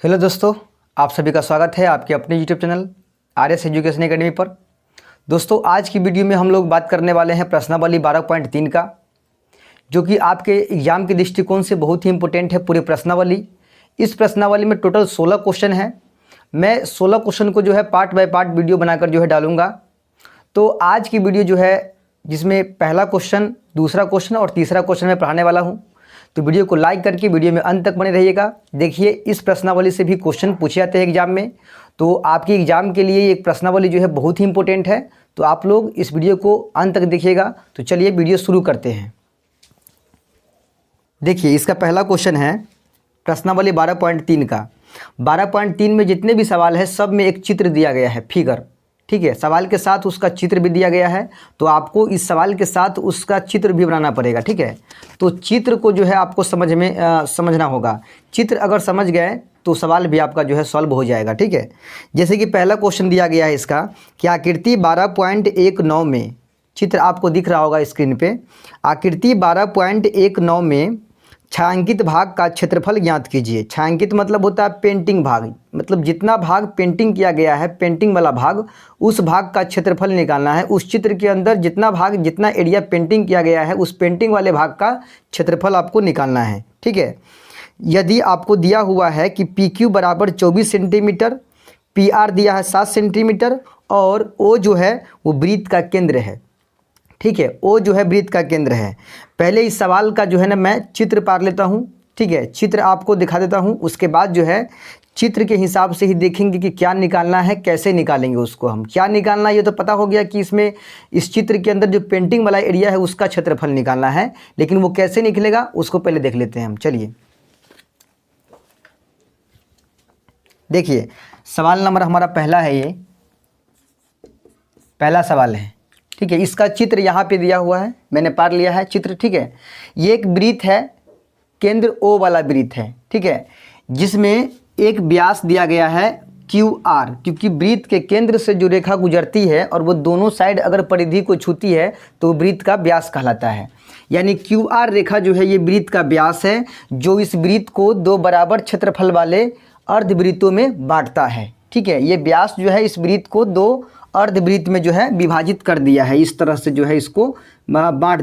Hello दोस्तों, आप सभी का स्वागत है आपके अपने YouTube channel RS. Education academy पर। दोस्तों, आज की वीडियो में हम लोग बात करने वाले हैं प्रश्नावली 12.3 का, जो कि आपके एग्जाम के दृष्टिकोण से बहुत ही इंपॉर्टेंट है। पूरी प्रश्नावली, इस प्रश्नावली में टोटल 16 क्वेश्चन है। मैं 16 क्वेश्चन को जो है पार्ट बाय पार्ट वीडियो बनाकर जो है डालूंगा। तो आज की वीडियो जो है, जिसमें पहला क्वेश्चन, दूसरा क्वेश्चन और तीसरा क्वेश्चन मैं पढ़ाने वाला हूँ। तो वीडियो को लाइक करके वीडियो में अंत तक बने रहिएगा। देखिए, इस प्रश्नावली से भी क्वेश्चन पूछे जाते हैं एग्जाम में, तो आपके एग्जाम के लिए एक प्रश्नावली जो है बहुत ही इंपॉर्टेंट है। तो आप लोग इस वीडियो को अंत तक देखिएगा। तो चलिए वीडियो शुरू करते हैं। देखिए, इसका पहला क्वेश्चन है प्रश्नावली 12.3 का। 12.3 में जितने भी सवाल है सब में एक चित्र दिया गया है, फिगर, ठीक है। सवाल के साथ उसका चित्र भी दिया गया है, तो आपको इस सवाल के साथ उसका चित्र भी बनाना पड़ेगा, ठीक है। तो चित्र को जो है आपको समझना होगा। चित्र अगर समझ गए तो सवाल भी आपका जो है सॉल्व हो जाएगा, ठीक है। जैसे कि पहला क्वेश्चन दिया गया है इसका कि आकृति 12.19 में, चित्र आपको दिख रहा होगा स्क्रीन पे। आकृति 12.19 में छायांकित भाग का क्षेत्रफल ज्ञात कीजिए। छायांकित मतलब होता है पेंटिंग भाग, मतलब जितना भाग पेंटिंग किया गया है, पेंटिंग वाला भाग, उस भाग का क्षेत्रफल निकालना है। उस चित्र के अंदर जितना एरिया पेंटिंग किया गया है, उस पेंटिंग वाले भाग का क्षेत्रफल आपको निकालना है, ठीक है। यदि आपको दिया हुआ है कि PQ बराबर 24 सेंटीमीटर, PR दिया है 7 सेंटीमीटर और O जो है वो वृत्त का केंद्र है, ठीक है। O जो है वृत्त का केंद्र है। पहले इस सवाल का जो है ना मैं चित्र पार लेता हूँ, ठीक है। चित्र आपको दिखा देता हूँ, उसके बाद जो है चित्र के हिसाब से ही देखेंगे कि क्या निकालना है, कैसे निकालेंगे उसको हम। क्या निकालना है ये तो पता हो गया कि इसमें इस चित्र के अंदर जो पेंटिंग वाला एरिया है उसका क्षेत्रफल निकालना है, लेकिन वो कैसे निकलेगा उसको पहले देख लेते हैं हम। चलिए देखिए, सवाल नंबर हमारा पहला है, ये पहला सवाल है, ठीक है। इसका चित्र यहाँ पे दिया हुआ है, मैंने पार लिया है चित्र, ठीक है। ये एक वृत्त है, केंद्र O वाला वृत्त है, ठीक है, जिसमें एक व्यास दिया गया है QR, क्योंकि वृत्त के केंद्र से जो रेखा गुजरती है और वो दोनों साइड अगर परिधि को छूती है तो वृत्त का व्यास कहलाता है। यानी QR रेखा जो है ये वृत्त का व्यास है, जो इस वृत्त को दो बराबर क्षेत्रफल वाले अर्धवृत्तों में बांटता है, ठीक है। ये व्यास जो है इस वृत्त को दो अर्धवृत्त में जो है विभाजित कर दिया है। इस तरह से जो है इसको बांट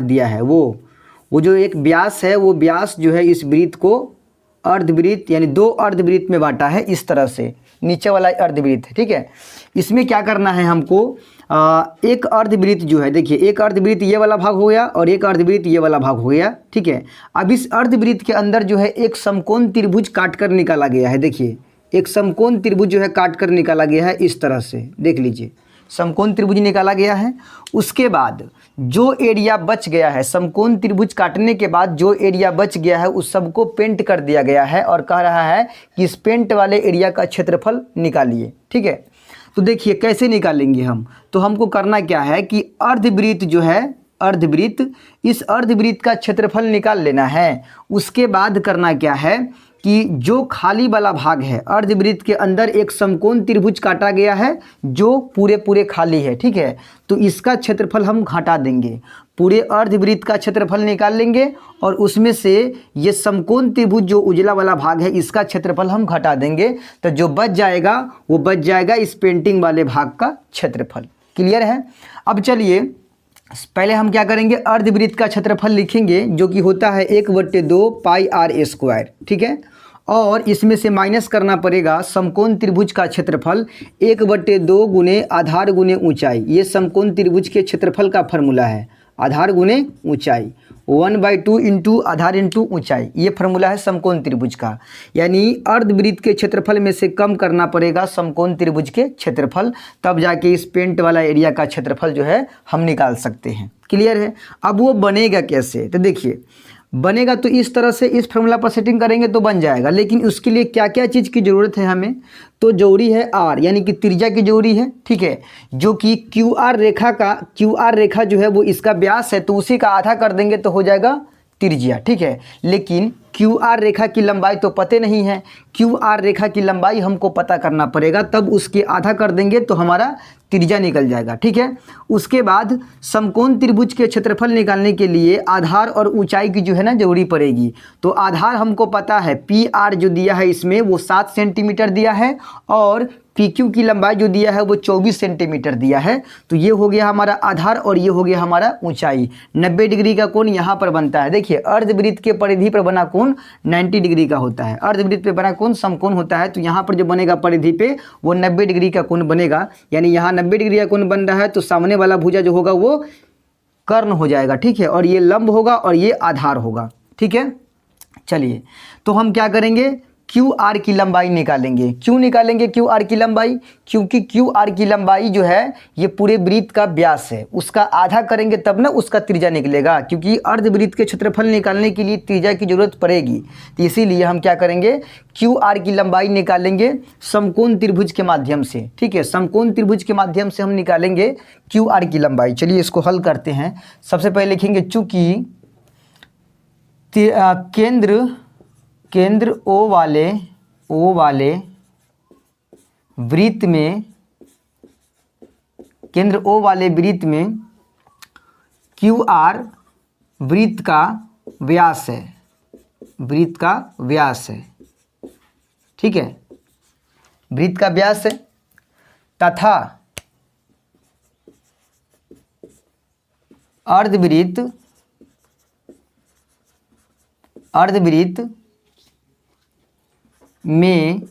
दिया है। वो जो एक व्यास है, वो व्यास जो है इस वृत्त को अर्धवृत्त यानी दो अर्धवृत्त में बांटा है, इस तरह से नीचे वाला अर्धवृत्त है, ठीक है। इसमें क्या करना है हमको, एक अर्धवृत्त जो है, देखिए एक अर्धवृत्त ये वाला भाग हो गया और एक अर्धवृत्त ये वाला भाग हो गया, ठीक है। अब इस अर्धवृत्त के अंदर जो है एक समकोण त्रिभुज काट कर निकाला गया है। देखिए, एक समकोण त्रिभुज जो है काट कर निकाला गया है, इस तरह से देख लीजिए, समकोण त्रिभुज निकाला गया है। उसके बाद जो एरिया बच गया है, समकोण त्रिभुज काटने के बाद जो एरिया बच गया है उस सबको पेंट कर दिया गया है और कह रहा है कि इस पेंट वाले एरिया का क्षेत्रफल निकालिए, ठीक है। तो देखिए कैसे निकालेंगे हम, तो हमको करना क्या है कि अर्धवृत्त जो है, अर्धवृत्त, इस अर्धवृत्त का क्षेत्रफल निकाल लेना है। उसके बाद करना क्या है कि जो खाली वाला भाग है, अर्धवृत्त के अंदर एक समकोण त्रिभुज काटा गया है जो पूरे खाली है, ठीक है। तो इसका क्षेत्रफल हम घटा देंगे, पूरे अर्धवृत्त का क्षेत्रफल निकाल लेंगे और उसमें से ये समकोण त्रिभुज जो उजला वाला भाग है इसका क्षेत्रफल हम घटा देंगे। तो जो बच जाएगा वो बच जाएगा इस पेंटिंग वाले भाग का क्षेत्रफल। क्लियर है। अब चलिए पहले हम क्या करेंगे, अर्धवृत्त का क्षेत्रफल लिखेंगे जो कि होता है 1/2 पाई r², ठीक है। और इसमें से माइनस करना पड़ेगा समकोण त्रिभुज का क्षेत्रफल 1/2 गुने आधार गुने ऊंचाई। ये समकोण त्रिभुज के क्षेत्रफल का फॉर्मूला है, आधार गुने ऊंचाई, 1/2 इंटू आधार इंटू ऊंचाई, ये फार्मूला है समकोण त्रिभुज का। यानी अर्धवृत्त के क्षेत्रफल में से कम करना पड़ेगा समकोण त्रिभुज के क्षेत्रफल, तब जाके इस पेंट वाला एरिया का क्षेत्रफल जो है हम निकाल सकते हैं। क्लियर है। अब वो बनेगा कैसे, तो देखिए बनेगा तो इस तरह से, इस फार्मूला पर सेटिंग करेंगे तो बन जाएगा। लेकिन उसके लिए क्या क्या चीज़ की ज़रूरत है हमें, तो जरूरी है R यानी कि त्रिज्या की जरूरी है, ठीक है। जो कि QR रेखा जो है वो इसका व्यास है, तो उसी का आधा कर देंगे तो हो जाएगा त्रिज्या, ठीक है। लेकिन क्यू आर रेखा की लंबाई तो पते नहीं है, क्यू आर रेखा की लंबाई हमको पता करना पड़ेगा, तब उसके आधा कर देंगे तो हमारा त्रिज्या निकल जाएगा। ठीक है, उसके बाद समकोण त्रिभुज के क्षेत्रफल निकालने के लिए आधार और ऊंचाई की जो है ना जरूरी पड़ेगी। तो आधार हमको पता है, पी आर जो दिया है इसमें वो 7 सेंटीमीटर दिया है, और पी क्यू की लंबाई जो दिया है वो 24 सेंटीमीटर दिया है। तो ये हो गया हमारा आधार और ये हो गया हमारा ऊंचाई। 90 डिग्री का कोण यहाँ पर बनता है। देखिए, अर्धवृत्त के परिधि पर बना कोण 90 डिग्री का होता है, अर्धवृत्त पे बना कोण समकोण होता है। तो यहाँ पर जो बनेगा परिधि पे वो 90 डिग्री का कोण बनेगा, यानी यहाँ 90 डिग्री का कोण बन रहा है, तो सामने वाला भुजा जो होगा वो कर्ण हो जाएगा। ठीक है, और ये लंब होगा और ये आधार होगा। ठीक है, चलिए तो हम क्या करेंगे, क्यू आर की लंबाई निकालेंगे। क्यों निकालेंगे क्यू आर की लंबाई? क्योंकि क्यू आर की लंबाई जो है ये पूरे वृत्त का व्यास है, उसका आधा करेंगे तब ना उसका त्रिज्या निकलेगा, क्योंकि अर्धवृत्त के क्षेत्रफल निकालने के लिए त्रिज्या की जरूरत पड़ेगी। तो इसीलिए हम क्या करेंगे, क्यू आर की लंबाई निकालेंगे समकोण त्रिभुज के माध्यम से। ठीक है, समकोण त्रिभुज के माध्यम से हम निकालेंगे क्यू आर की लंबाई। चलिए इसको हल करते हैं। सबसे पहले लिखेंगे, चूँकि केंद्र ओ वाले वृत्त में, केंद्र ओ वाले वृत्त में क्यू आर वृत्त का व्यास है, वृत्त का व्यास है। ठीक है, वृत्त का व्यास है, तथा अर्धवृत्त में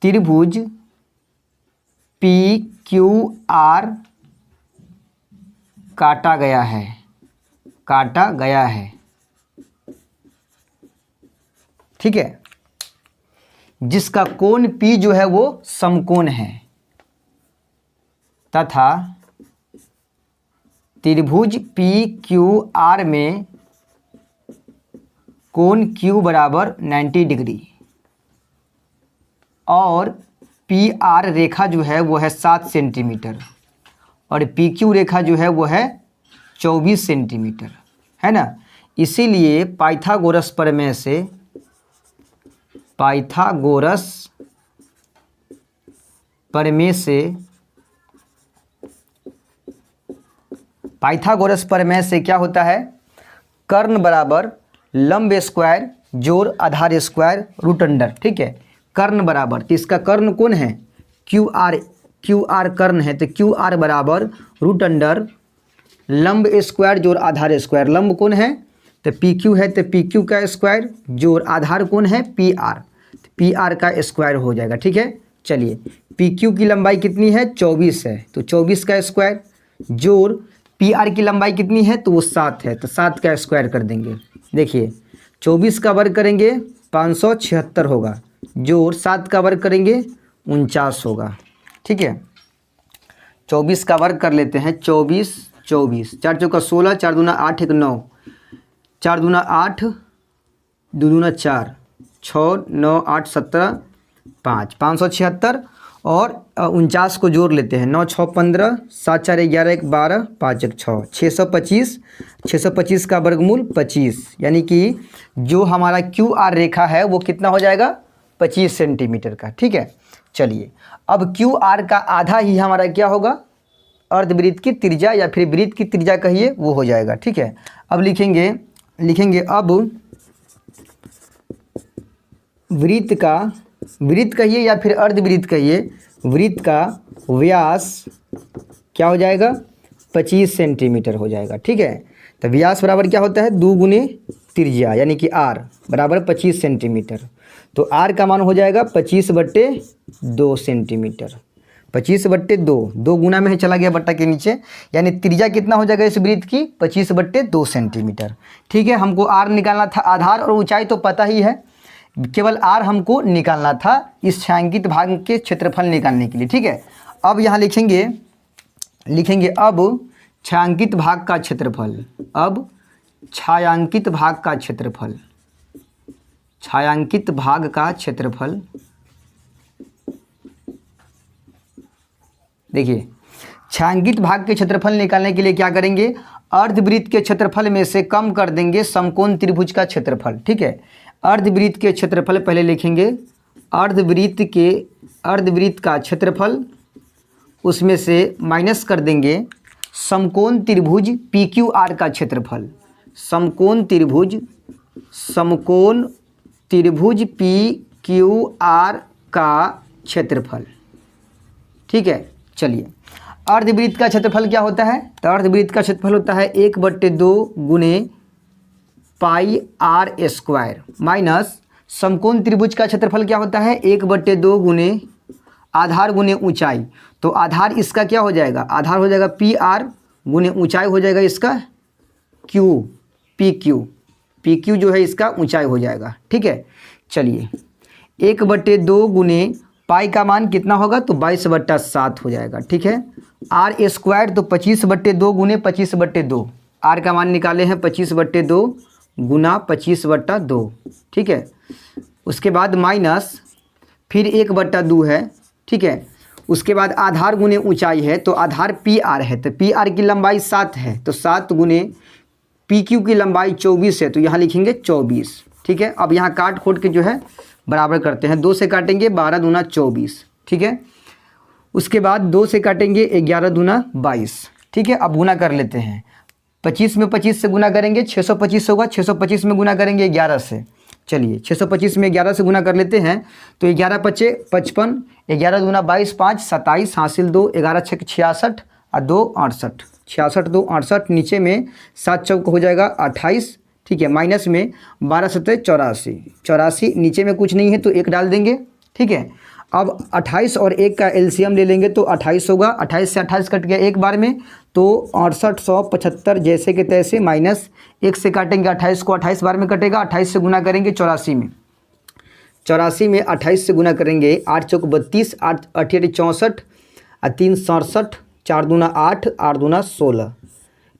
त्रिभुज पी क्यू आर काटा गया है। ठीक है, जिसका कोण P जो है वो समकोण है, तथा त्रिभुज पी क्यू आर में कोण Q बराबर 90 डिग्री, और पी आर रेखा जो है वो है 7 सेंटीमीटर, और पी क्यू रेखा जो है वो है 24 सेंटीमीटर, है ना। इसीलिए पाइथागोरस प्रमेय से क्या होता है, कर्ण बराबर लंब स्क्वायर जोड़ आधार स्क्वायर रूट अंडर। ठीक है, कर्ण बराबर, तो इसका कर्ण कौन है, क्यू आर कर्ण है, तो क्यू आर बराबर रूट अंडर लंब स्क्वायर जोड़ आधार स्क्वायर। लंब कौन है, तो पी क्यू है, तो पी क्यू का स्क्वायर जोड़ आधार कौन है, पी आर, पी आर का स्क्वायर हो जाएगा। ठीक है, चलिए पी क्यू की लंबाई कितनी है, 24 है, तो 24 का स्क्वायर जोड़ पी आर की लंबाई कितनी है, तो वो 7 है, तो 7 का स्क्वायर कर देंगे। देखिए 24 का वर्ग करेंगे 576 होगा, जोड़ 7 का वर्ग करेंगे 49 होगा। ठीक है, 24 का वर्ग कर लेते हैं, 24 4 चौका 16, 4 दूना 8 1 9, 4 दूना 8 2 दूना 4 6 9 8 17 5 576, और 49 को जोड़ लेते हैं, 9 6 15 7 4 11 1 12 5 1 6 625 का वर्गमूल 25, यानी कि जो हमारा क्यू आर रेखा है वो कितना हो जाएगा, 25 सेंटीमीटर का। ठीक है, चलिए अब क्यू आर का आधा ही हमारा क्या होगा, अर्धवृत्त की त्रिज्या या फिर वृत्त की त्रिज्या कहिए, वो हो जाएगा। ठीक है, अब लिखेंगे अब वृत्त कहिए या फिर अर्धवृत्त कहिए, वृत्त का व्यास क्या हो जाएगा, 25 सेंटीमीटर हो जाएगा। ठीक है, तो व्यास बराबर क्या होता है, 2 गुने त्रिज्या, यानी कि r बराबर 25 सेंटीमीटर। तो r का मान हो जाएगा 25/2 सेंटीमीटर, 25/2, 2 गुना में चला गया बट्टा के नीचे, यानी त्रिज्या कितना हो जाएगा इस वृत्त की, 25/2 सेंटीमीटर। ठीक है, हमको r निकालना था, आधार और ऊंचाई तो पता ही है, केवल r हमको निकालना था इस छायांकित भाग के क्षेत्रफल निकालने के लिए। ठीक है, अब यहाँ लिखेंगे अब छायांकित भाग का क्षेत्रफल, अब छायांकित भाग का क्षेत्रफल, देखिए छायांकित भाग के क्षेत्रफल निकालने के लिए क्या करेंगे, अर्धवृत्त के क्षेत्रफल में से कम कर देंगे समकोण त्रिभुज का क्षेत्रफल। ठीक है, अर्धवृत्त के क्षेत्रफल पहले लिखेंगे, अर्धवृत्त का क्षेत्रफल, उसमें से माइनस कर देंगे समकोण त्रिभुज PQR का क्षेत्रफल, समकोण त्रिभुज PQR का क्षेत्रफल। ठीक है, चलिए अर्धवृत्त का क्षेत्रफल क्या होता है? तो अर्धवृत्त का क्षेत्रफल होता है 1/2 गुने पाई आर स्क्वायर माइनस समकोण त्रिभुज का क्षेत्रफल क्या होता है? 1/2 गुने आधार गुने ऊंचाई। तो आधार इसका क्या हो जाएगा? आधार हो जाएगा PR गुने ऊंचाई हो जाएगा इसका Q, PQ जो है इसका ऊंचाई हो जाएगा। ठीक है, चलिए 1/2 गुने पाई का मान कितना होगा? तो 22/7 हो जाएगा। ठीक है, आर स्क्वायर तो 25/2 गुने 25/2, आर का मान निकाले हैं 25/2 गुना 25/2। ठीक है, उसके बाद माइनस फिर 1/2 है। ठीक है, उसके बाद आधार गुने ऊंचाई है, तो आधार PR है, तो PR की लंबाई 7 है, तो 7 गुने PQ की लंबाई 24 है, तो यहाँ लिखेंगे 24। ठीक है, अब यहाँ काट खोट के जो है बराबर करते हैं, 2 से काटेंगे 12 दूना 24। ठीक है, उसके बाद 2 से काटेंगे 11 दूना 22। ठीक है, अब गुना कर लेते हैं, 25 में 25 से गुना करेंगे 625 होगा, 625 में गुना करेंगे 11 से। चलिए 625 में 11 से गुना कर लेते हैं, तो 11 पचे 55, 11 दूना 22, 5 27, हासिल 2, 11 6 66 और 2 68, 66 2 68, नीचे में 7 चौक हो जाएगा 28। ठीक है, माइनस में 12 7 84, 84 नीचे में कुछ नहीं है तो 1 डाल देंगे। ठीक है, अब 28 और 1 का एलसीएम ले लेंगे तो 28 होगा, 28 से 28 कट गया एक बार में, तो 68 175 जैसे के तैसे, माइनस 1 से काटेंगे 28 को, 28 बार में कटेगा, 28 से गुना करेंगे 84 में, 84 में 28 से गुना करेंगे 8 चौक 32, 8 8 64 और 3 67, 4 दूना 8, 8 दूना 16।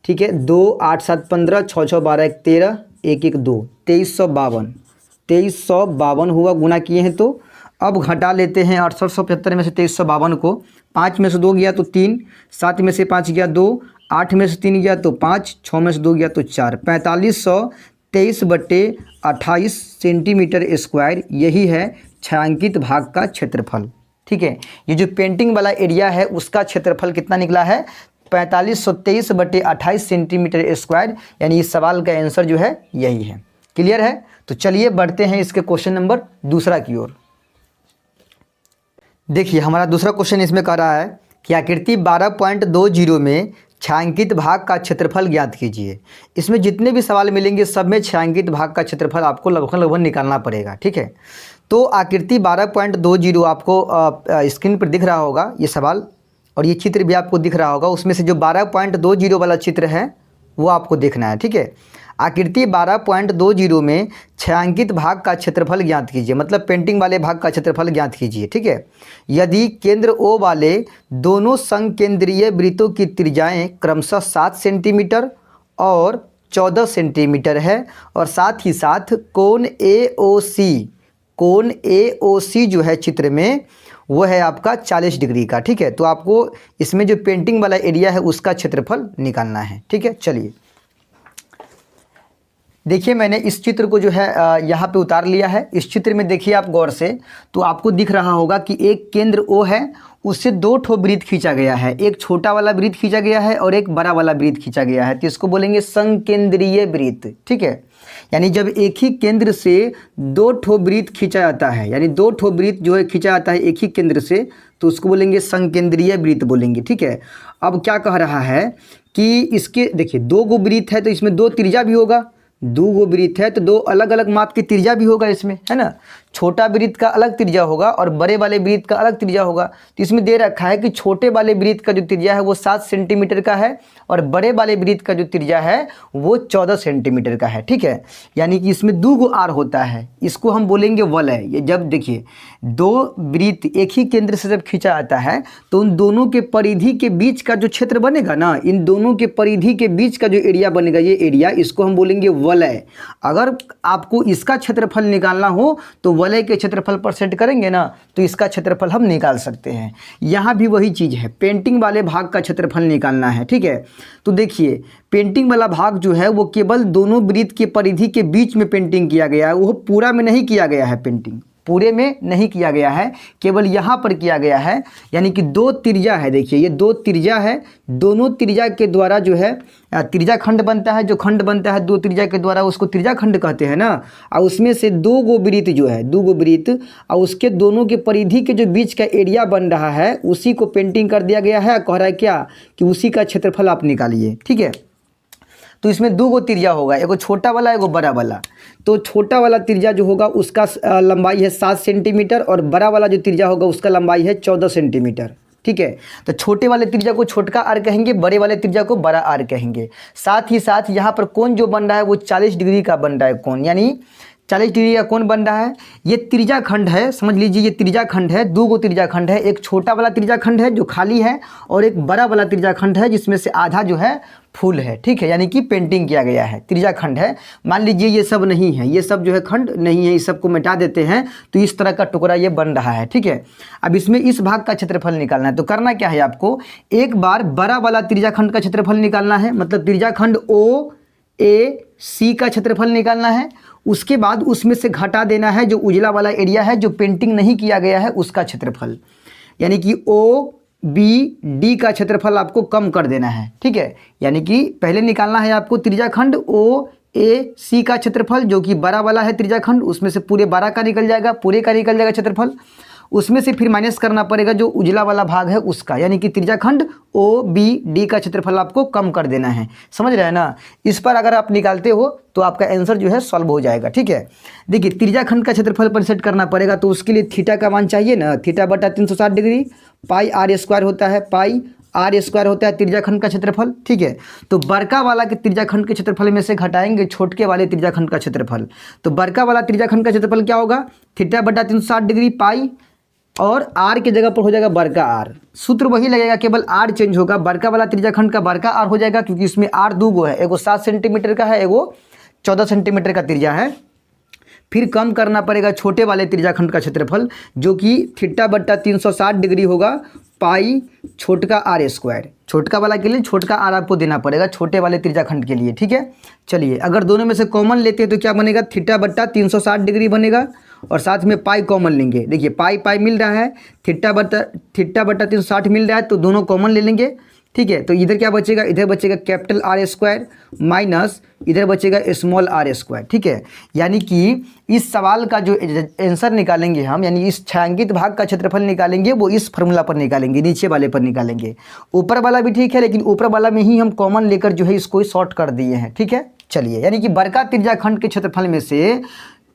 ठीक है, 2 8 7 15, 6 6 12 1 13, 1 1 2, 2352 हुआ, गुना किए हैं तो। अब घटा लेते हैं 6875 में से 2352 को, 5 में से 2 गया तो 3, 7 में से 5 गया 2, 8 में से 3 गया तो 5, 6 में से 2 गया तो 4, 4523/28 सेंटीमीटर स्क्वायर, यही है छायांकित भाग का क्षेत्रफल। ठीक है, ये जो पेंटिंग वाला एरिया है उसका क्षेत्रफल कितना निकला है? 4523/28 सेंटीमीटर स्क्वायर, यानी इस सवाल का आंसर जो है यही है। क्लियर है? तो चलिए बढ़ते हैं इसके क्वेश्चन नंबर दूसरा की ओर। देखिए हमारा दूसरा क्वेश्चन इसमें कह रहा है कि आकृति 12.20 में छायांकित भाग का क्षेत्रफल ज्ञात कीजिए। इसमें जितने भी सवाल मिलेंगे सब में छायांकित भाग का क्षेत्रफल आपको लगभग निकालना पड़ेगा। ठीक है, तो आकृति 12.20 आपको स्क्रीन पर दिख रहा होगा ये सवाल, और ये चित्र भी आपको दिख रहा होगा। उसमें से जो 12.20 वाला चित्र है वो आपको देखना है। ठीक है, आकृति 12.20 में छायांकित भाग का क्षेत्रफल ज्ञात कीजिए, मतलब पेंटिंग वाले भाग का क्षेत्रफल ज्ञात कीजिए। ठीक है, यदि केंद्र O वाले दोनों संकेंद्रीय वृत्तों की त्रिज्याएं क्रमशः 7 सेंटीमीटर और 14 सेंटीमीटर है, और साथ ही साथ कोण AOC जो है चित्र में वो है आपका 40 डिग्री का। ठीक है, तो आपको इसमें जो पेंटिंग वाला एरिया है उसका क्षेत्रफल निकालना है। ठीक है, चलिए देखिए मैंने इस चित्र को जो है यहाँ पे उतार लिया है। इस चित्र में देखिए आप गौर से, तो आपको दिख रहा होगा कि एक केंद्र O है, उससे 2 ठो वृत्त खींचा गया है, एक छोटा वाला वृत्त खींचा गया है और एक बड़ा वाला वृत्त खींचा गया है, तो इसको बोलेंगे संकेंद्रीय वृत्त। ठीक है, यानी जब एक ही केंद्र से 2 ठो वृत्त खींचा जाता है, यानी 2 ठो वृत्त जो है खींचा जाता है एक ही केंद्र से, तो उसको बोलेंगे संकेंद्रीय वृत्त बोलेंगे। ठीक है, अब क्या कह रहा है कि इसके देखिए 2 गो वृत्त है तो इसमें 2 त्रिज्या भी होगा, 2 गो वृत्त है तो 2 अलग अलग माप की त्रिज्या भी होगा इसमें, है ना। छोटा वृत्त का अलग त्रिज्या होगा और बड़े वाले वृत्त का अलग त्रिज्या होगा। तो इसमें दे रखा है कि छोटे वाले वृत्त का जो त्रिज्या है वो 7 सेंटीमीटर का है और बड़े वाले वृत्त का जो त्रिज्या है वो 14 सेंटीमीटर का है। ठीक है, यानी कि इसमें 2 गो आर होता है, इसको हम बोलेंगे वलय। ये जब देखिए 2 वृत्त एक ही केंद्र से जब खींचा आता है तो उन दोनों के परिधि के बीच का जो क्षेत्र बनेगा ना, इन दोनों के परिधि के बीच का जो एरिया बनेगा, ये एरिया, इसको हम बोलेंगे वलय। अगर आपको इसका क्षेत्रफल निकालना हो तो वलय के क्षेत्रफल पर सेट करेंगे ना, तो इसका क्षेत्रफल हम निकाल सकते हैं। यहाँ भी वही चीज़ है, पेंटिंग वाले भाग का क्षेत्रफल निकालना है, ठीक है। तो देखिए पेंटिंग वाला भाग जो है वो केवल दोनों वृत्त के परिधि के बीच में पेंटिंग किया गया है, वो पूरा में नहीं किया गया है, पेंटिंग पूरे में नहीं किया गया है, केवल यहाँ पर किया गया है। यानी कि दो त्रिज्या है, देखिए ये दो त्रिज्या है, दोनों त्रिज्या के द्वारा जो है त्रिज्या खंड बनता है, जो खंड बनता है दो त्रिज्या के द्वारा उसको त्रिज्या खंड कहते हैं ना। और उसमें से दो गो वृत्त जो है, दो गो वृत्त और उसके दोनों के परिधि के जो बीच का एरिया बन रहा है उसी को पेंटिंग कर दिया गया है। कह रहा है क्या कि उसी का क्षेत्रफल आप निकालिए, ठीक है। तो इसमें दो गो त्रिज्या होगा, एगो छोटा वाला एगो बड़ा वाला। तो छोटा वाला त्रिज्या जो होगा उसका लंबाई है 7 सेंटीमीटर और बड़ा वाला जो त्रिज्या होगा उसका लंबाई है 14 सेंटीमीटर, ठीक है। तो छोटे वाले त्रिज्या को छोटका आर कहेंगे, बड़े वाले त्रिज्या को बड़ा आर कहेंगे। साथ ही साथ यहाँ पर कोण जो बन रहा है वो 40 डिग्री का बन रहा है कोण, यानी 40 डिग्री का कोण बन रहा है। ये त्रिज्या खंड है, समझ लीजिए ये त्रिज्या खंड है, दो गो त्रिज्या खंड है, एक छोटा वाला त्रिज्या खंड है जो खाली है और एक बड़ा वाला त्रिज्या खंड है जिसमें से आधा जो है फुल है, ठीक है, यानी कि पेंटिंग किया गया है, त्रिज्या खंड है। मान लीजिए ये सब नहीं है, ये सब जो है खंड नहीं है, इस सब को मिटा देते हैं तो इस तरह का टुकड़ा ये बन रहा है, ठीक है। अब इसमें इस भाग का क्षेत्रफल निकालना है, तो करना क्या है आपको, एक बार बड़ा वाला त्रिज्या खंड का क्षेत्रफल निकालना है, मतलब त्रिज्या खंड ओ ए सी का क्षेत्रफल निकालना है। उसके बाद उसमें से घटा देना है जो उजला वाला एरिया है जो पेंटिंग नहीं किया गया है उसका क्षेत्रफल, यानी कि ओ बी डी का क्षेत्रफल आपको कम कर देना है, ठीक है। यानी कि पहले निकालना है आपको त्रिज्या खंड ओ ए सी का क्षेत्रफल जो कि बड़ा वाला है त्रिज्या खंड, उसमें से पूरे 12 का निकल जाएगा, पूरे का निकल जाएगा क्षेत्रफल। उसमें से फिर माइनस करना पड़ेगा जो उजला वाला भाग है उसका, यानी कि त्रिज्या खंड ओ बी डी का क्षेत्रफल आपको कम कर देना है, समझ रहे हैं ना। इस पर अगर आप निकालते हो तो आपका आंसर जो है सॉल्व हो जाएगा, ठीक है। देखिए त्रिज्या खंड का क्षेत्रफल पर सेट करना पड़ेगा, तो उसके लिए थीटा का मान चाहिए ना, थीटा बटा 360 डिग्री, पाई आर स्क्वायर होता है, पाई आर स्क्वायर होता है त्रिज्या खंड का क्षेत्रफल, ठीक है। तो बड़का वाला के त्रिज्या खंड के क्षेत्रफल में से घटाएंगे छोटके वाले त्रिज्या खंड का क्षेत्रफल, तो बड़का वाला त्रिज्या खंड का क्षेत्रफल क्या होगा, थीटा बटा 360 डिग्री पाई और आर की जगह पर हो जाएगा बड़का आर, सूत्र वही लगेगा, केवल आर चेंज होगा। बड़का वाला त्रिज्या खंड का बड़का आर हो जाएगा क्योंकि इसमें आर दो गो है, एगो 7 सेंटीमीटर का है, एगो 14 सेंटीमीटर का त्रिज्या है। फिर कम करना पड़ेगा छोटे वाले त्रिज्या खंड का क्षेत्रफल जो कि थीटा बट्टा 360 डिग्री होगा, पाई छोटका आर स्क्वायर, छोटका वाला के लिए छोटका आर आपको देना पड़ेगा छोटे वाले त्रिज्या खंड के लिए, ठीक है। चलिए अगर दोनों में से कॉमन लेते हैं तो क्या बनेगा, थीटा बट्टा 360 डिग्री बनेगा और साथ में पाई कॉमन लेंगे। देखिए पाई पाई मिल रहा है, थीटा बट्टा 360 मिल रहा है, तो दोनों कॉमन ले लेंगे, ठीक है। तो इधर क्या बचेगा, इधर बचेगा कैपिटल आर स्क्वायर माइनस इधर बचेगा स्मॉल आर स्क्वायर, ठीक है। यानी कि इस सवाल का जो आंसर निकालेंगे हम, यानी इस छायांकित भाग का क्षेत्रफल निकालेंगे वो इस फार्मूला पर निकालेंगे, नीचे वाले पर निकालेंगे। ऊपर वाला भी ठीक है लेकिन ऊपर वाला में ही हम कॉमन लेकर जो है इसको शॉर्ट कर दिए हैं, ठीक है। चलिए यानी कि बड़का त्रिज्या खंड के क्षेत्रफल में से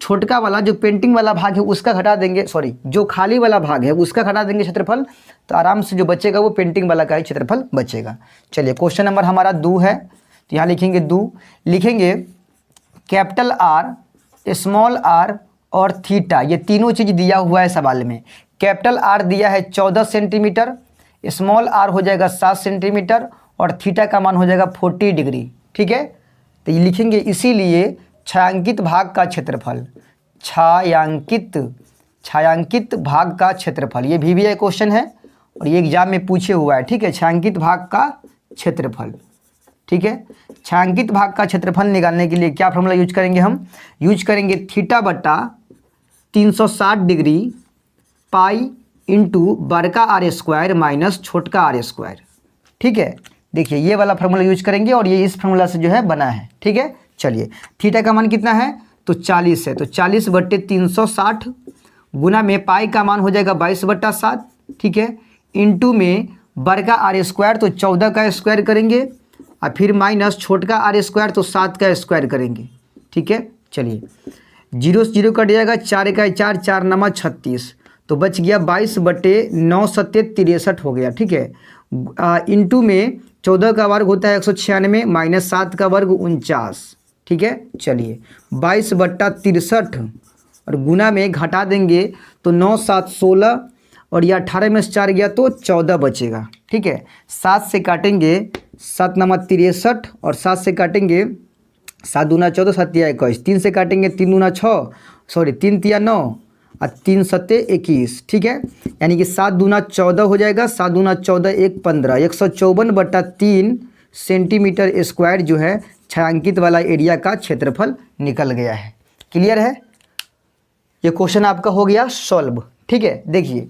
छोटका वाला जो पेंटिंग वाला भाग है उसका घटा देंगे, सॉरी जो खाली वाला भाग है उसका घटा देंगे क्षेत्रफल, तो आराम से जो बचेगा वो पेंटिंग वाला का ही क्षेत्रफल बचेगा। चलिए क्वेश्चन नंबर हमारा 2 है, तो यहाँ लिखेंगे 2, लिखेंगे कैपिटल आर, स्मॉल आर और थीटा, ये तीनों चीज़ दिया हुआ है सवाल में। कैपिटल आर दिया है 14 सेंटीमीटर, स्मॉल आर हो जाएगा 7 सेंटीमीटर और थीटा का मान हो जाएगा 40 डिग्री, ठीक है। तो ये लिखेंगे इसीलिए छायांकित भाग का क्षेत्रफल, छायांकित भाग का क्षेत्रफल, ये VVI क्वेश्चन है और ये एग्जाम में पूछे हुआ है, ठीक है। छायांकित भाग का क्षेत्रफल, ठीक है। छायांकित भाग का क्षेत्रफल निकालने के लिए क्या फॉर्मूला यूज करेंगे, हम यूज करेंगे थीटा बट्टा 360 डिग्री पाई इंटू बड़का आर स्क्वायर माइनस छोटका आर स्क्वायर, ठीक है। देखिए ये वाला फार्मूला यूज करेंगे और ये इस फार्मूला से जो है बना है, ठीक है। चलिए थीटा का मान कितना है, तो 40 है, तो 40 बट्टे 360 गुना में पाई का मान हो जाएगा 22/7, ठीक है, इंटू में बड़का आर स्क्वायर तो 14 का स्क्वायर करेंगे और फिर माइनस छोटका आर स्क्वायर तो 7 का स्क्वायर करेंगे, ठीक है। चलिए 0 से 0 कट जाएगा, 4 का 4, 4 9 36, तो बच गया 22/9 7 63 हो गया, ठीक है। इंटू में 14 का वर्ग होता है 196 माइनस 7 का वर्ग 49, ठीक है। चलिए 22/63 और गुना में घटा देंगे तो 9 7 16 और ये 18 में से 4 गया तो 14 बचेगा, ठीक है। 7 से काटेंगे 7 9 63 और 7 से काटेंगे 7 दूना 14, 7 तिया 21, 3 से काटेंगे 3 दूना 6, सॉरी 3 तिया 9 और 3 सत्ते 21, ठीक है। यानी कि 7 दूना 14 हो जाएगा, 7 दूना 14 1 15, 154/3 सेंटीमीटर स्क्वायर जो है छायांकित वाला एरिया का क्षेत्रफल निकल गया है। क्लियर है, ये क्वेश्चन आपका हो गया सॉल्व, ठीक है। देखिए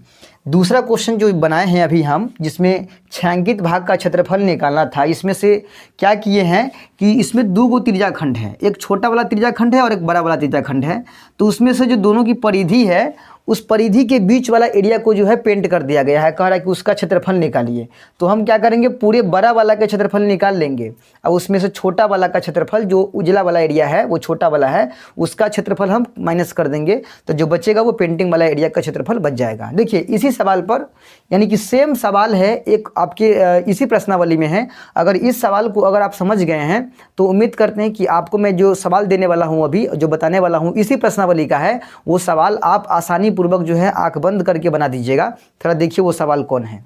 दूसरा क्वेश्चन जो बनाए हैं अभी हम, जिसमें छायांकित भाग का क्षेत्रफल निकालना था, इसमें से क्या किए हैं कि इसमें दो गो त्रिज्याखंड है, एक छोटा वाला त्रिज्याखंड है और एक बड़ा वाला त्रिज्याखंड है। तो उसमें से जो दोनों की परिधि है, उस परिधि के बीच वाला एरिया को जो है पेंट कर दिया गया है, कह रहा है कि उसका क्षेत्रफल निकालिए। तो हम क्या करेंगे, पूरे बड़ा वाला का क्षेत्रफल निकाल लेंगे और उसमें से छोटा वाला का क्षेत्रफल, जो उजला वाला एरिया है वो छोटा वाला है, उसका क्षेत्रफल हम माइनस कर देंगे। तो जो बचेगा वो पेंटिंग वाला एरिया का क्षेत्रफल बच जाएगा। देखिए इसी सवाल पर, यानी कि सेम सवाल है, एक आपके इसी प्रश्नावली में है। अगर इस सवाल को अगर आप समझ गए हैं तो उम्मीद करते हैं कि आपको मैं जो सवाल देने वाला हूँ, अभी जो बताने वाला हूँ इसी प्रश्नावली का है, वो सवाल आप आसानी पूर्वक जो है आंख बंद करके बना दीजिएगा। थोड़ा देखिए वो सवाल कौन है।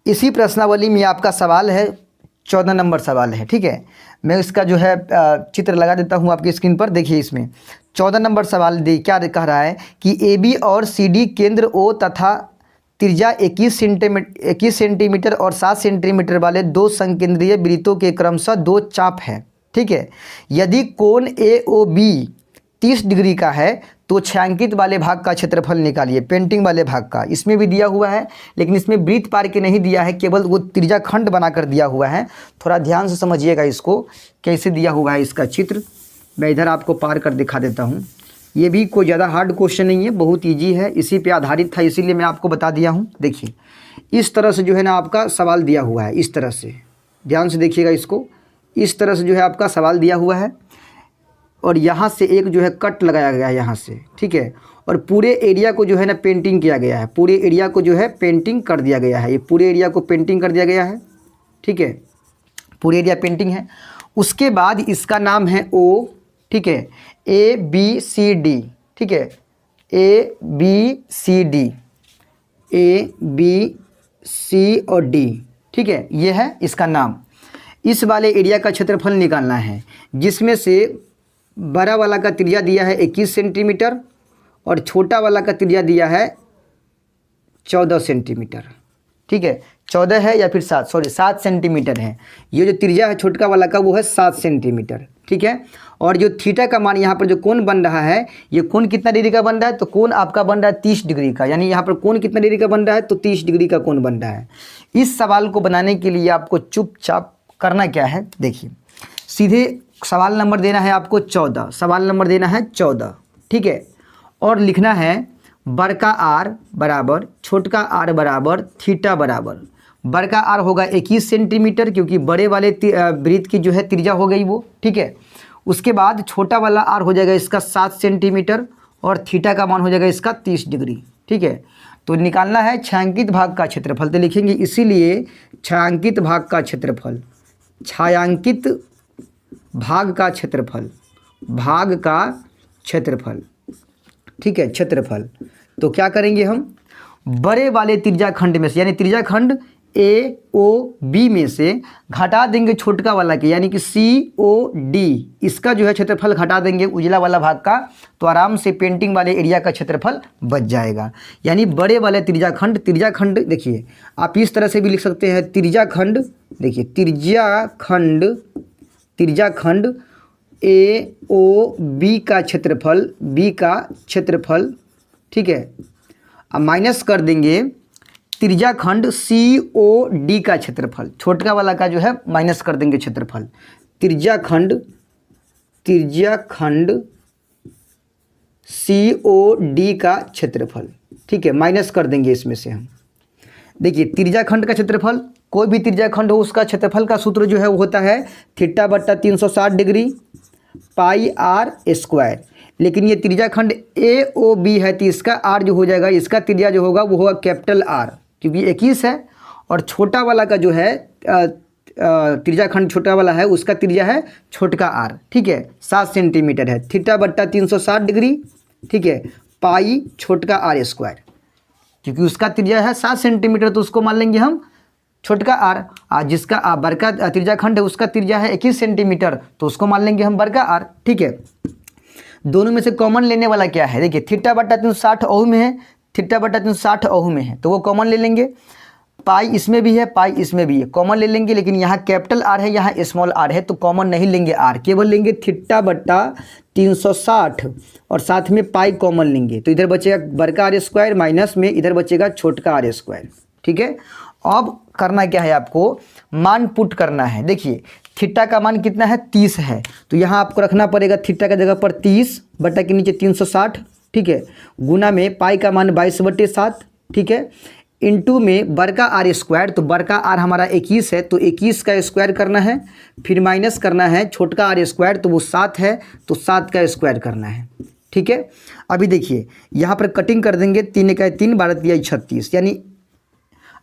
इसी प्रश्नावली में आपका सवाल है, 14 नंबर सवाल है, ठीक है। मैं इसका जो है चित्र लगा देता हूं आपकी स्क्रीन पर। देखिए इसमें 14 नंबर सवाल क्या कह रहा है कि AB और CD केंद्र O तथा त्रिज्या 21 सेंटीमीटर और 7 सेंटीमीटर वाले दो संकेंद्रीय वृत्तों के क्रमशः दो चाप है, ठीक है। यदि कोण AOB 30 डिग्री का है तो छायांकित वाले भाग का क्षेत्रफल निकालिए, पेंटिंग वाले भाग का। इसमें भी दिया हुआ है, लेकिन इसमें वृत्त पार के नहीं दिया है, केवल वो त्रिज्याखंड बनाकर दिया हुआ है। थोड़ा ध्यान से समझिएगा इसको, कैसे दिया हुआ है इसका चित्र। मैं इधर आपको पार कर दिखा देता हूँ। ये भी कोई ज़्यादा हार्ड क्वेश्चन नहीं है, बहुत ईजी है, इसी पे आधारित था, इसीलिए मैं आपको बता दिया हूँ। देखिए इस तरह से जो है ना आपका सवाल दिया हुआ है, इस तरह से ध्यान से देखिएगा इसको। इस तरह से जो है आपका सवाल दिया हुआ है और यहाँ से एक जो है कट लगाया गया है यहाँ से, ठीक है। और पूरे एरिया को जो है ना पेंटिंग किया गया है, पूरे एरिया को जो है पेंटिंग कर दिया गया है। ये पूरे एरिया को पेंटिंग कर दिया गया है, ठीक है, पूरे एरिया पेंटिंग है। उसके बाद इसका नाम है O, ठीक है, ABCD, ठीक है, ABCD, ABC और D, ठीक है, ये है इसका नाम। इस वाले एरिया का क्षेत्रफल निकालना है, जिसमें से बड़ा वाला का त्रिज्या दिया है 21 सेंटीमीटर और छोटा वाला का त्रिज्या दिया है 14 सेंटीमीटर, ठीक है। 14 है या फिर 7, सॉरी 7 सेंटीमीटर है। ये जो त्रिज्या है छोटका वाला का वो है 7 सेंटीमीटर, ठीक है। और जो थीटा का मान यहाँ पर जो कोण बन रहा है, ये कोण कितना डिग्री का बन रहा है, तो कोण आपका बन रहा है 30 डिग्री का। यानी यहाँ पर कोण कितना डिग्री का बन रहा है, तो 30 डिग्री का कोण बन रहा है। इस सवाल को बनाने के लिए आपको चुपचाप करना क्या है, देखिए सीधे सवाल नंबर देना है आपको 14, सवाल नंबर देना है 14, ठीक है। और लिखना है बड़का R बराबर छोटका R बराबर थीटा बराबर, बड़का R होगा 21 सेंटीमीटर, क्योंकि बड़े वाले वृत्त की जो है त्रिज्या हो गई वो, ठीक है। उसके बाद छोटा वाला R हो जाएगा इसका 7 सेंटीमीटर और थीटा का मान हो जाएगा इसका 30 डिग्री, ठीक है। तो निकालना है छायांकित भाग का क्षेत्रफल, तो लिखेंगे इसीलिए छायांकित भाग का क्षेत्रफल, छायांकित भाग का क्षेत्रफल, भाग का क्षेत्रफल, ठीक है, क्षेत्रफल। तो क्या करेंगे हम, बड़े वाले त्रिज्याखंड में से, यानी त्रिज्याखंड AOB में से घटा देंगे छोटका वाला के, यानी कि COD, इसका जो है क्षेत्रफल घटा देंगे उजला वाला भाग का, तो आराम से पेंटिंग वाले एरिया का क्षेत्रफल बच जाएगा। यानी बड़े वाले त्रिज्याखंड, त्रिज्याखंड देखिए आप इस तरह से भी लिख सकते हैं, त्रिज्याखंड, देखिए त्रिज्याखंड, त्रिज्याखंड AOB का क्षेत्रफल, B का क्षेत्रफल, ठीक है। अब माइनस कर देंगे त्रिज्याखंड COD का क्षेत्रफल, छोटका वाला का जो है माइनस कर देंगे क्षेत्रफल, त्रिज्याखंड, त्रिज्याखंड COD का क्षेत्रफल, ठीक है, माइनस कर देंगे इसमें से हम। देखिए त्रिज्याखंड का क्षेत्रफल, कोई भी त्रिज्याखंड हो उसका क्षेत्रफल का सूत्र जो है वो होता है थीटा बट्टा 360 डिग्री पाई R स्क्वायर। लेकिन ये त्रिज्याखंड AOB है तो इसका R जो हो जाएगा, इसका त्रिज्या जो होगा वो होगा कैपिटल R, क्योंकि 21 है। और छोटा वाला का जो है त्रिज्याखंड छोटा वाला है उसका त्रिज्या है छोटका R, ठीक है, 7 सेंटीमीटर है, थीटा बट्टा 360 डिग्री, ठीक है, पाई छोटका R स्क्वायर। क्योंकि उसका त्रिज्या है 7 सेंटीमीटर तो उसको मान लेंगे हम छोटका आर जिसका बड़का त्रिज्याखंड है उसका त्रिज्या है 21 सेंटीमीटर, तो उसको मान लेंगे हम बड़का आर। ठीक है, दोनों में से कॉमन लेने वाला क्या है, देखिए थीटा बटा 360 ओम में है, थीटा बटा 360 ओम में है, तो वो कॉमन ले लेंगे। पाई इसमें भी है, पाई इसमें भी है, कॉमन ले लेंगे। लेकिन यहाँ कैपिटल आर है, यहाँ स्मॉल आर है, तो कॉमन नहीं लेंगे आर, केवल लेंगे थीटा बटा 360 और साथ में पाई कॉमन लेंगे। तो इधर बचेगा बड़का आर स्क्वायर माइनस में इधर बचेगा छोटका आर स्क्वायर। ठीक है, अब करना क्या है, आपको मान पुट करना है। देखिए थीटा का मान कितना है, 30 है, तो यहाँ आपको रखना पड़ेगा थीटा का जगह पर 30 बटा के नीचे 360। ठीक है, गुना में पाई का मान 22/7। ठीक है, इनटू में बड़का आर स्क्वायर, तो बड़का आर हमारा 21 है, तो 21 का स्क्वायर करना है, फिर माइनस करना है छोटका आर स्क्वायर, तो वो 7 है, तो 7 का स्क्वायर करना है। ठीक है, अभी देखिए यहाँ पर कटिंग कर देंगे, 3 का 3 12 दिया 36, यानी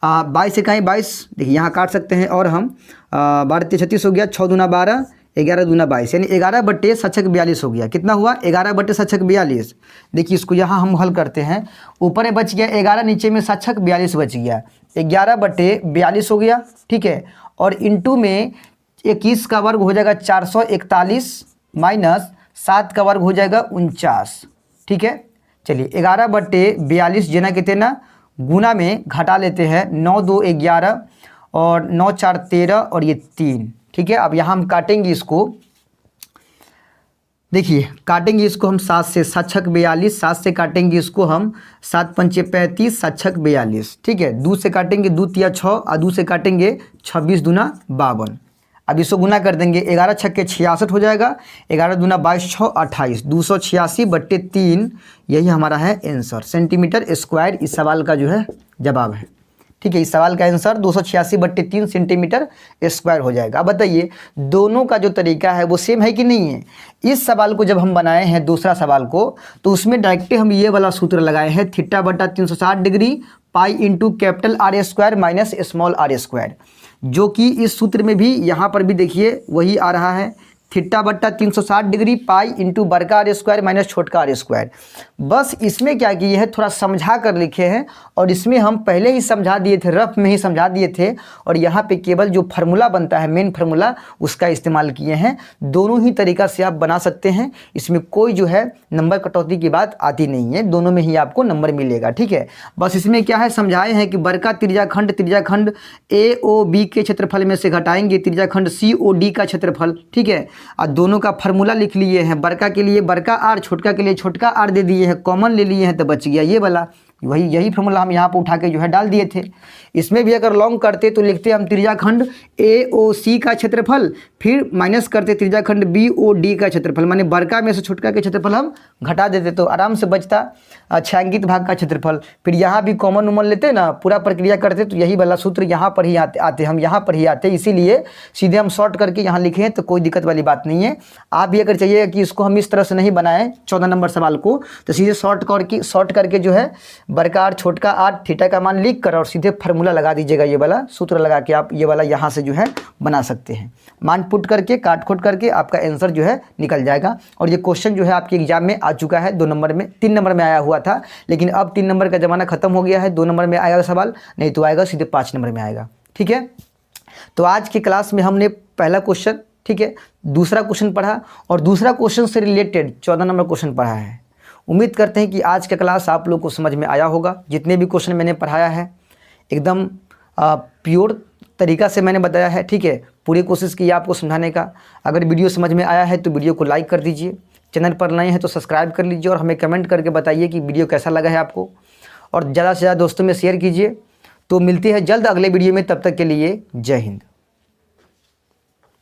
22 से कहीं 22, देखिए यहाँ काट सकते हैं। और हम 12 36 हो गया, 6 दूना 12, 11 दूना 22, यानी 11 बटे 42 हो गया। कितना हुआ, 11 बटे 42। देखिए इसको यहाँ हम हल करते हैं, ऊपर में बच गया 11, नीचे में 42 बच गया, 11 बटे 42 हो गया। ठीक है, और इंटू में 21 का वर्ग हो जाएगा 441 माइनस 7 का वर्ग हो जाएगा 49। ठीक है, चलिए 11 बटे 42 जना कितना, गुना में घटा लेते हैं, 9 2 11 और 9 4 13 और ये 3। ठीक है, अब यहाँ हम काटेंगे इसको, देखिए काटेंगे इसको हम 7 से, 7 छक 42, 7 से काटेंगे इसको हम 7 पंचे 35, 7 छक 42। ठीक है, 2 से काटेंगे, 2 तिया 6 और 2 से काटेंगे 26 दूना 52। अब इसको गुना कर देंगे, 11 छक्के 66 हो जाएगा, 11 दूना 22 6 28, 286/3, यही हमारा है आंसर, सेंटीमीटर स्क्वायर इस सवाल का जो है जवाब है। ठीक है, इस सवाल का आंसर 286/3 सेंटीमीटर स्क्वायर हो जाएगा। अब बताइए दोनों का जो तरीका है वो सेम है कि नहीं है। इस सवाल को जब हम बनाए हैं दूसरा सवाल को, तो उसमें डायरेक्टली हम ये वाला सूत्र लगाए हैं, थीटा बटा 360 degree pi into capital R square minus small R square, जो कि इस सूत्र में भी यहाँ पर भी देखिए वही आ रहा है, थीटा बट्टा 360 डिग्री पाई इंटू बड़का आर स्क्वायर माइनस छोटका आर स्क्वायर। बस इसमें क्या किए हैं, थोड़ा समझा कर लिखे हैं, और इसमें हम पहले ही समझा दिए थे, रफ में ही समझा दिए थे, और यहाँ पे केवल जो फार्मूला बनता है मेन फार्मूला उसका इस्तेमाल किए हैं। दोनों ही तरीका से आप बना सकते हैं, इसमें कोई जो है नंबर कटौती की बात आती नहीं है, दोनों में ही आपको नंबर मिलेगा। ठीक है, बस इसमें क्या है समझाए हैं कि बड़का त्रिज्याखंड ए ओ बी के क्षेत्रफल में से घटाएंगे त्रिज्याखंड सी ओ डी का क्षेत्रफल। ठीक है, और दोनों का फार्मूला लिख लिए हैं, बड़का के लिए बड़का आर, छोटका के लिए छोटका आर दे दिए हैं, कॉमन ले लिए हैं, तो बच गया ये वाला, यही फार्मूला हम यहाँ पर उठा के जो है डाल दिए थे। इसमें भी अगर लॉन्ग करते तो लिखते हम त्रिज्याखंड ए ओ सी का क्षेत्रफल, फिर माइनस करते त्रिज्याखंड बी ओ डी का क्षेत्रफल, माने बड़का में से छोटका के क्षेत्रफल हम घटा देते, तो आराम से बचता छायांकित भाग का क्षेत्रफल। फिर यहाँ भी कॉमन उमन लेते ना, पूरा प्रक्रिया करते, तो यही वाला सूत्र यहाँ पर ही आते हम यहाँ पर ही आते, इसीलिए सीधे हम शॉर्ट करके यहाँ लिखे हैं, तो कोई दिक्कत वाली बात नहीं है। आप भी अगर चाहिए कि इसको हम इस तरह से नहीं बनाएं 14 नंबर सवाल को, तो सीधे शॉर्ट करके जो है बड़का आर छोटका आर थीटा का मान लिख कर और सीधे फार्मूला लगा दीजिएगा, ये वाला सूत्र लगा के आप ये वाला यहाँ से जो है बना सकते हैं। मान पुट करके काट खोट करके आपका आंसर जो है निकल जाएगा। और ये क्वेश्चन जो है आपके एग्जाम में आ चुका है 2 नंबर में, 3 नंबर में आया हुआ था, लेकिन अब 3 नंबर का ज़माना खत्म हो गया है, 2 नंबर में आएगा सवाल, नहीं तो आएगा सीधे 5 नंबर में आएगा। ठीक है, तो आज की क्लास में हमने पहला क्वेश्चन, ठीक है, दूसरा क्वेश्चन पढ़ा और दूसरा क्वेश्चन से रिलेटेड 14 नंबर क्वेश्चन पढ़ा है। उम्मीद करते हैं कि आज का क्लास आप लोग को समझ में आया होगा। जितने भी क्वेश्चन मैंने पढ़ाया है एकदम प्योर तरीका से मैंने बताया है। ठीक है, पूरी कोशिश की आपको समझाने का। अगर वीडियो समझ में आया है तो वीडियो को लाइक कर दीजिए, चैनल पर नए हैं तो सब्सक्राइब कर लीजिए और हमें कमेंट करके बताइए कि वीडियो कैसा लगा है आपको, और ज़्यादा से ज़्यादा दोस्तों में शेयर कीजिए। तो मिलते हैं जल्द अगले वीडियो में, तब तक के लिए जय हिंद।